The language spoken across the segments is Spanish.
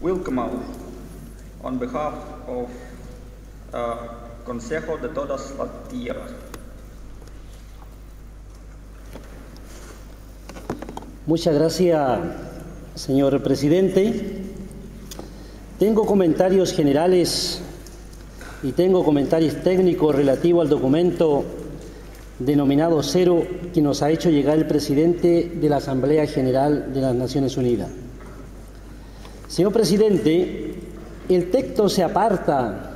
Wilkemau, on behalf of Consejo de todas las Tierras. Muchas gracias, señor presidente. Tengo comentarios generales y tengo comentarios técnicos relativos al documento denominado Cero que nos ha hecho llegar el presidente de la Asamblea General de las Naciones Unidas. Señor presidente, el texto se aparta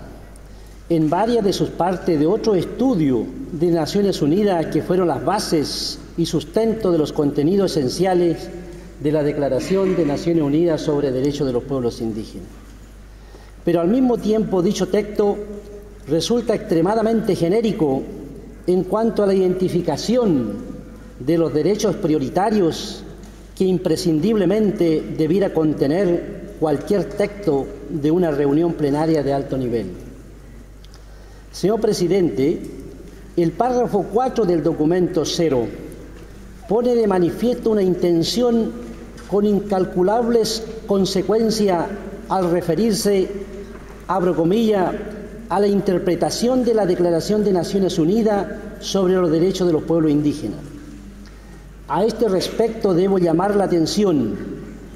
en varias de sus partes de otro estudio de Naciones Unidas que fueron las bases y sustento de los contenidos esenciales de la Declaración de Naciones Unidas sobre Derechos de los Pueblos Indígenas. Pero al mismo tiempo dicho texto resulta extremadamente genérico en cuanto a la identificación de los derechos prioritarios que imprescindiblemente debiera contener cualquier texto de una reunión plenaria de alto nivel. Señor presidente, el párrafo 4 del documento Cero pone de manifiesto una intención con incalculables consecuencias al referirse, abro comillas, a la interpretación de la Declaración de Naciones Unidas sobre los derechos de los pueblos indígenas. A este respecto debo llamar la atención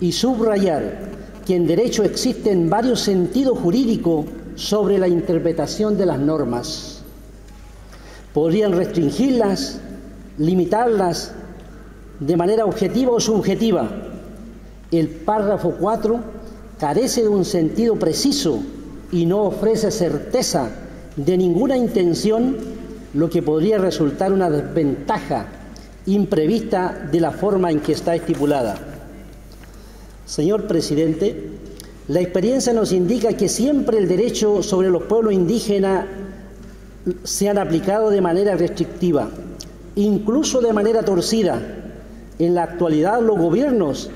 y subrayar que en derecho existen varios sentidos jurídicos sobre la interpretación de las normas. Podrían restringirlas, limitarlas de manera objetiva o subjetiva. El párrafo 4 carece de un sentido preciso y no ofrece certeza de ninguna intención, lo que podría resultar una desventaja imprevista de la forma en que está estipulada. Señor presidente, la experiencia nos indica que siempre el derecho sobre los pueblos indígenas se han aplicado de manera restrictiva, incluso de manera torcida. En la actualidad los gobiernos,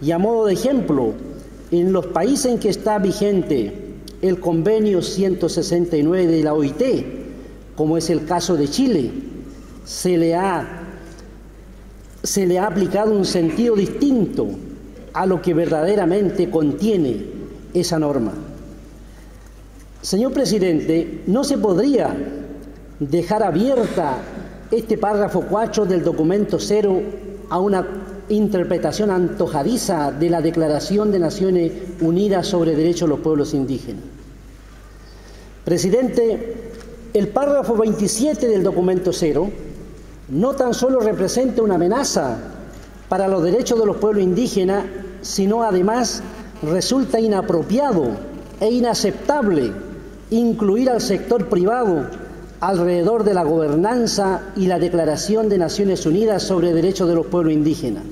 y a modo de ejemplo, en los países en que está vigente el convenio 169 de la OIT, como es el caso de Chile, se le ha aplicado un sentido distinto a lo que verdaderamente contiene esa norma. Señor presidente, no se podría dejar abierta este párrafo 4 del documento Cero a una interpretación antojadiza de la Declaración de Naciones Unidas sobre Derechos de los Pueblos Indígenas. Presidente, el párrafo 27 del documento Cero no tan solo representa una amenaza para los derechos de los pueblos indígenas, sino además resulta inapropiado e inaceptable incluir al sector privado alrededor de la gobernanza y la Declaración de Naciones Unidas sobre Derechos de los Pueblos Indígenas.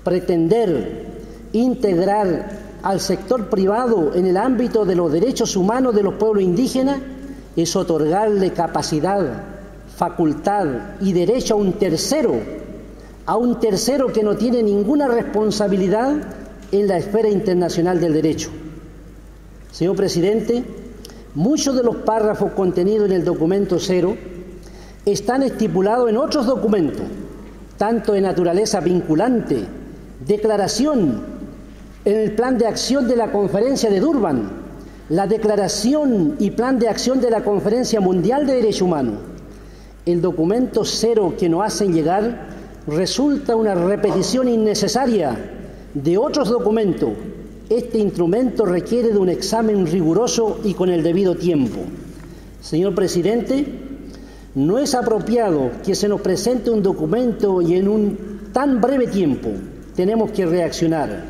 Pretender integrar al sector privado en el ámbito de los derechos humanos de los pueblos indígenas es otorgarle capacidad, facultad y derecho a un tercero que no tiene ninguna responsabilidad en la esfera internacional del derecho. Señor presidente, muchos de los párrafos contenidos en el documento Cero están estipulados en otros documentos, tanto de naturaleza vinculante, declaración en el Plan de Acción de la Conferencia de Durban, la Declaración y Plan de Acción de la Conferencia Mundial de Derechos Humanos. El documento Cero que nos hacen llegar resulta una repetición innecesaria de otros documentos. Este instrumento requiere de un examen riguroso y con el debido tiempo. Señor presidente, no es apropiado que se nos presente un documento y en un tan breve tiempo tenemos que reaccionar.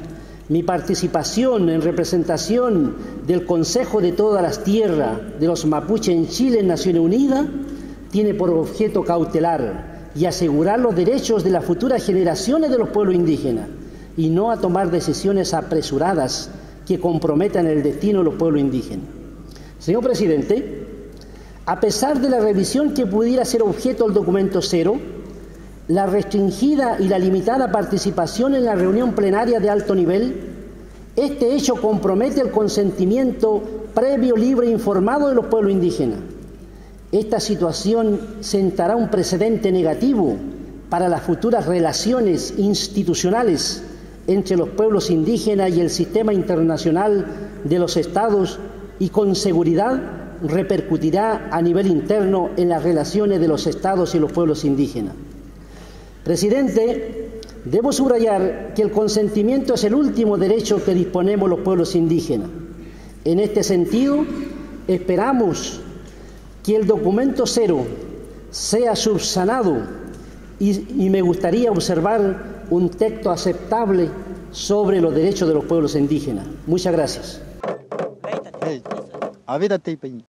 Mi participación en representación del Consejo de todas las Tierras de los Mapuches en Chile en Naciones Unidas tiene por objeto cautelar y asegurar los derechos de las futuras generaciones de los pueblos indígenas y no a tomar decisiones apresuradas que comprometan el destino de los pueblos indígenas. Señor presidente, a pesar de la revisión que pudiera ser objeto del documento Cero, la restringida y la limitada participación en la reunión plenaria de alto nivel, este hecho compromete el consentimiento previo, libre e informado de los pueblos indígenas. Esta situación sentará un precedente negativo para las futuras relaciones institucionales entre los pueblos indígenas y el sistema internacional de los estados y con seguridad repercutirá a nivel interno en las relaciones de los estados y los pueblos indígenas. Presidente, debo subrayar que el consentimiento es el último derecho que disponemos los pueblos indígenas. En este sentido, esperamos que el documento cero sea subsanado y me gustaría observar un texto aceptable sobre los derechos de los pueblos indígenas. Muchas gracias.